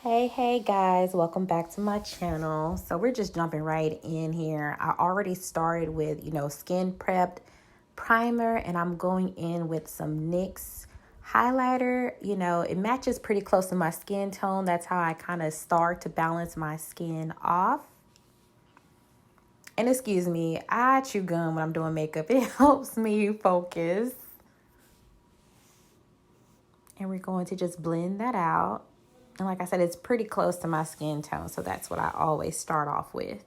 Hey guys, welcome back to my channel. So we're just jumping right in here. I already started with, skin prepped primer, and I'm going in with some NYX highlighter. It matches pretty close to my skin tone. That's how I kind of start to balance my skin off. And excuse me, I chew gum when I'm doing makeup. It helps me focus. And we're going to just blend that out. And like I said, it's pretty close to my skin tone, so that's what I always start off with.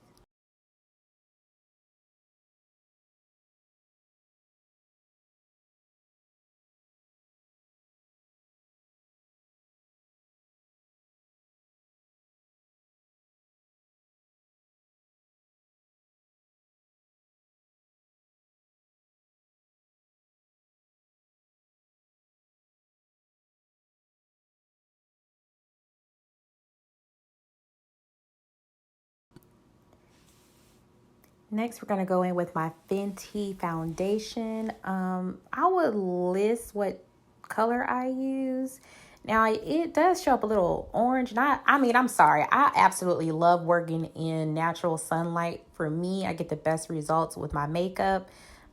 Next, we're going to go in with my Fenty Foundation. I would list what color I use. Now, it does show up a little orange. I'm sorry. I absolutely love working in natural sunlight. For me, I get the best results with my makeup.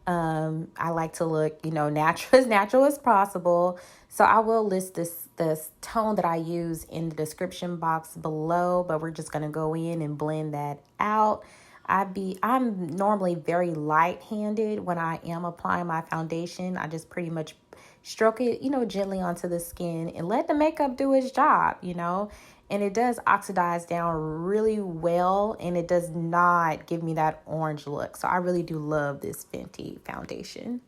I like to look, natural as possible. So I will list this tone that I use in the description box below, but we're just going to go in and blend that out. I'm normally very light-handed when I am applying my foundation. I just pretty much stroke it, gently onto the skin and let the makeup do its job, And it does oxidize down really well, and it does not give me that orange look. So I really do love this Fenty foundation.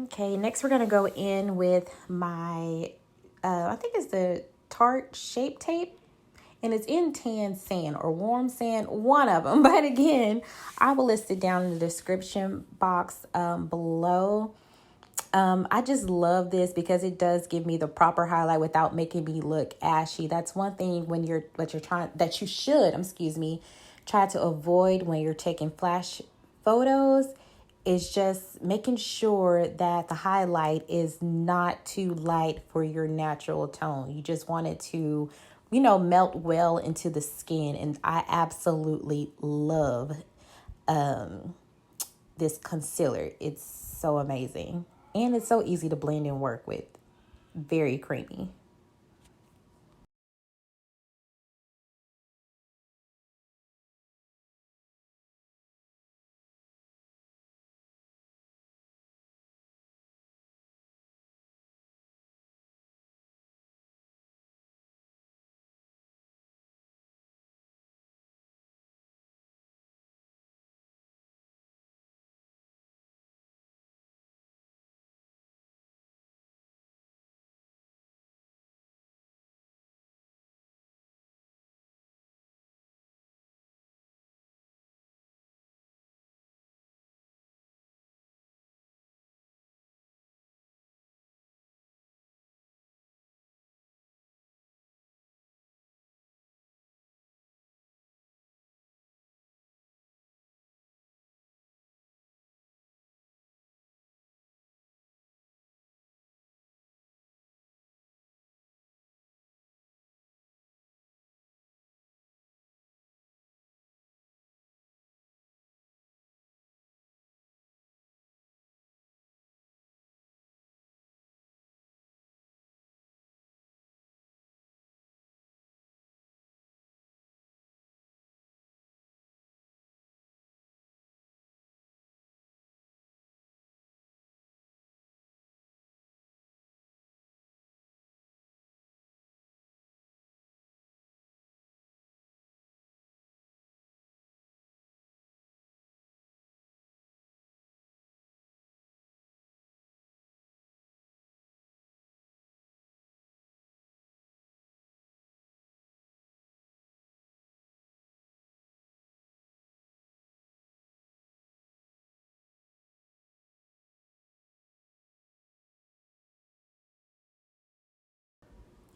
Okay, next we're going to go in with my, I think it's the Tarte Shape Tape. And it's in tan sand or warm sand, one of them. But again, I will list it down in the description box below. I just love this because it does give me the proper highlight without making me look ashy. That's one thing that you should, try to avoid when you're taking flash photos, is just making sure that the highlight is not too light for your natural tone. You just want it to, melt well into the skin. And I absolutely love this concealer. It's so amazing. And it's so easy to blend and work with. Very creamy.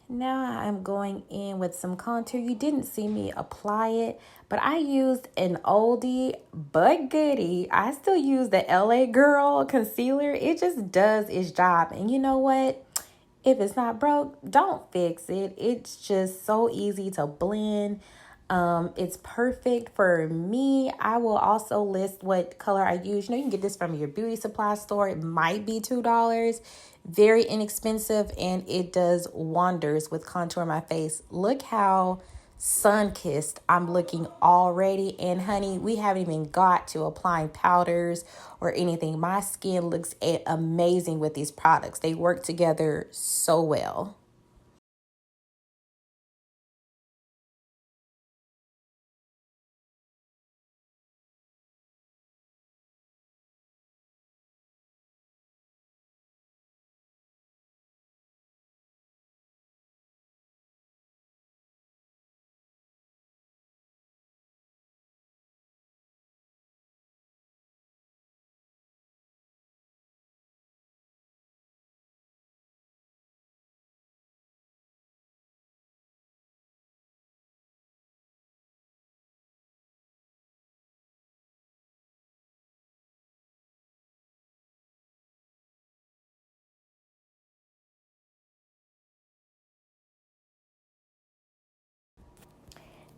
Now I'm going in with some contour. You didn't see me apply it, but I used an oldie but goodie. I still use the LA Girl concealer. It just does its job. And you know what? If it's not broke, don't fix it. It's just so easy to blend. It's perfect for me. I will also list what color I use. You know, you can get this from your beauty supply store. It might be $2. Very inexpensive, and it does wonders with contour my face. Look how sun-kissed I'm looking already. And honey, we haven't even got to applying powders or anything. My skin looks amazing with these products. They work together so well.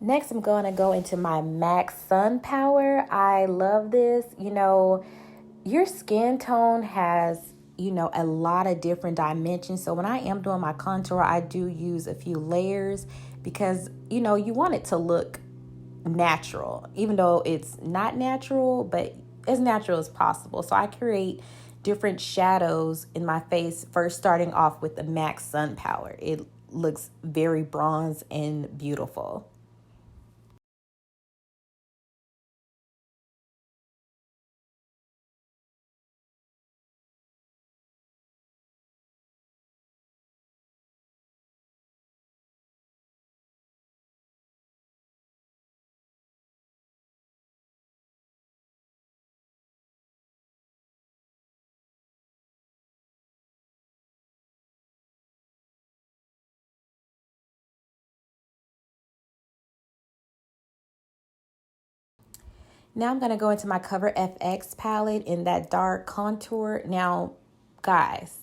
Next, I'm going to go into my MAC Sun Power. I love this. You know, your skin tone has, you know, a lot of different dimensions. So when I am doing my contour, I do use a few layers because, you know, you want it to look natural, even though it's not natural, but as natural as possible. So I create different shadows in my face, first starting off with the MAC Sun Power. It looks very bronze and beautiful. Now I'm going to go into my Cover FX palette in that dark contour. Now, guys,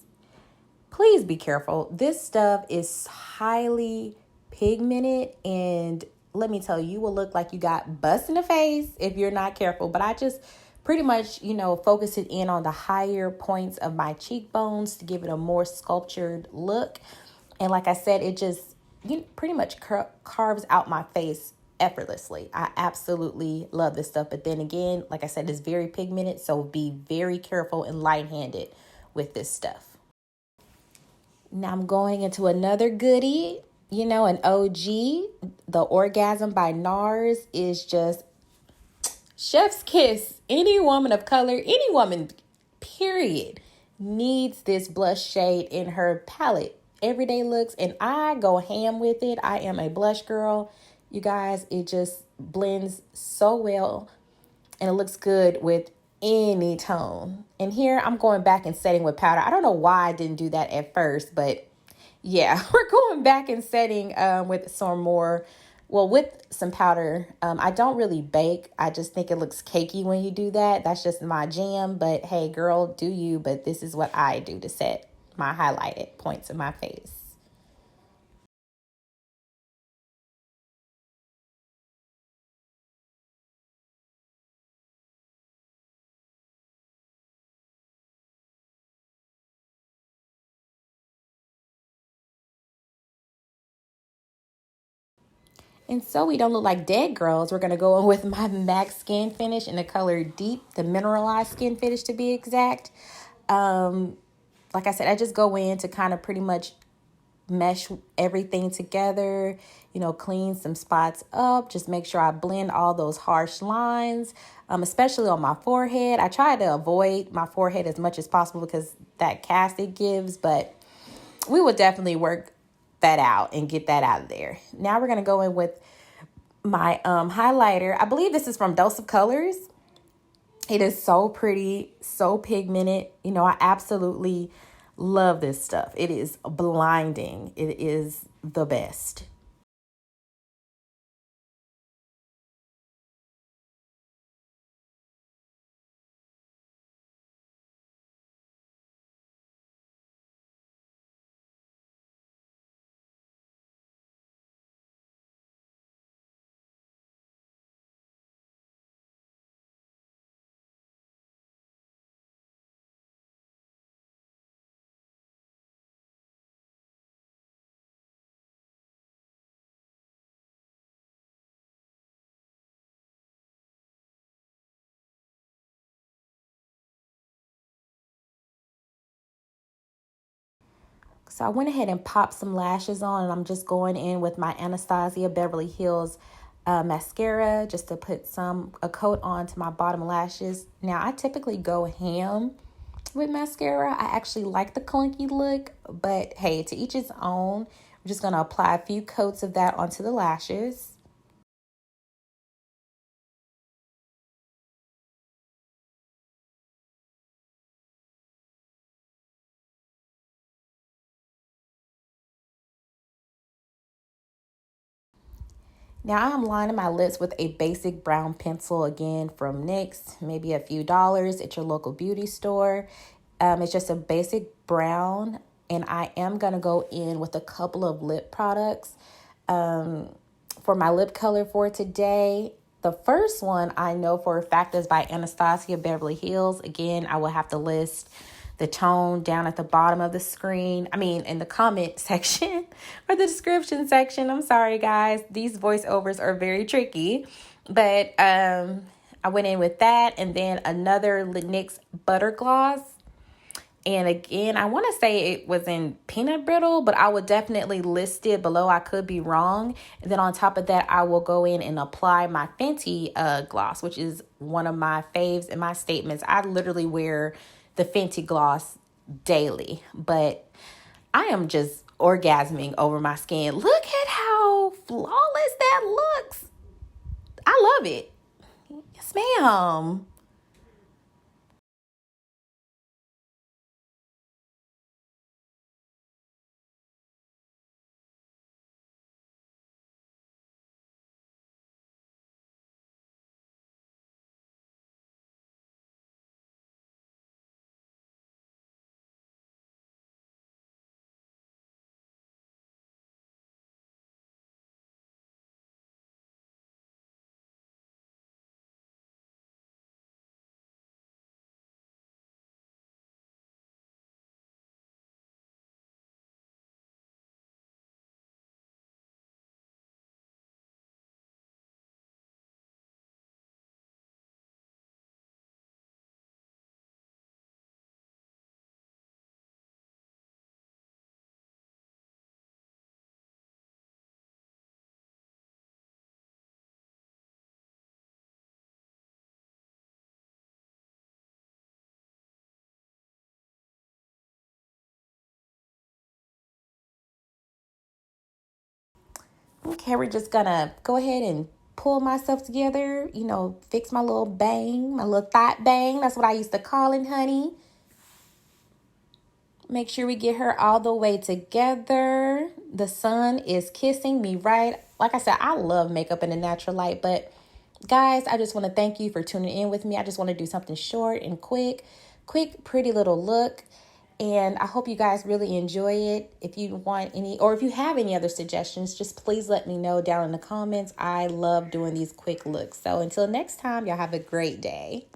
please be careful. This stuff is highly pigmented, and let me tell you, you will look like you got bust in the face if you're not careful. But I just pretty much, you know, focus it in on the higher points of my cheekbones to give it a more sculptured look. And like I said, it just pretty much carves out my face effortlessly. I absolutely love this stuff. But then again, like I said, it's very pigmented. So be very careful and light-handed with this stuff. Now I'm going into another goodie, you know, an OG. The Orgasm by Nars is just chef's kiss. Any woman of color, any woman, period, needs this blush shade in her palette. Everyday looks, and I go ham with it. I am a blush girl. You guys, it just blends so well, and it looks good with any tone. And here I'm going back and setting with powder. I don't know why I didn't do that at first, but yeah, we're going back and setting with some more, well, with some powder. I don't really bake. I just think it looks cakey when you do that. That's just my jam. But hey, girl, do you. But this is what I do to set my highlighted points of my face. And so we don't look like dead girls, we're going to go in with my MAC Skin Finish in the color Deep, the mineralized skin finish to be exact. Um, like I said, I just go in to kind of pretty much mesh everything together, you know, clean some spots up, just make sure I blend all those harsh lines, especially on my forehead. I try to avoid my forehead as much as possible because that cast it gives, but we will definitely work that out and get that out of there. Now we're going to go in with my highlighter. I believe this is from Dose of Colors. It is so pretty, so pigmented. You know, I absolutely Love this stuff. It is blinding. It is the best. So I went ahead and popped some lashes on, and I'm just going in with my Anastasia Beverly Hills mascara just to put a coat onto my bottom lashes. Now I typically go ham with mascara. I actually like the clunky look, but hey, to each his own. I'm just going to apply a few coats of that onto the lashes. Now I'm lining my lips with a basic brown pencil, again from NYX, maybe a few dollars at your local beauty store. It's just a basic brown, and I am going to go in with a couple of lip products for my lip color for today. The first one I know for a fact is by Anastasia Beverly Hills. Again, I will have to list the tone down at the bottom of the screen. I mean, in the comment section or the description section. I'm sorry, guys. These voiceovers are very tricky. But I went in with that, and then another NYX Butter Gloss. And again, I want to say it was in peanut brittle, but I would definitely list it below. I could be wrong. And then on top of that, I will go in and apply my Fenty gloss, which is one of my faves in my statements. I literally wear the Fenty gloss daily, but I am just orgasming over my skin. Look at how flawless that looks. I love it. Yes, ma'am. Okay, we're just gonna go ahead and pull myself together, fix my little bang, my little thought bang. That's what I used to call it, honey. Make sure we get her all the way together. The sun is kissing me right. Like I said, I love makeup in the natural light, but guys, I just want to thank you for tuning in with me. I just want to do something short and quick, pretty little look. And I hope you guys really enjoy it. If you want any, or if you have any other suggestions, just please let me know down in the comments. I love doing these quick looks. So until next time, y'all have a great day.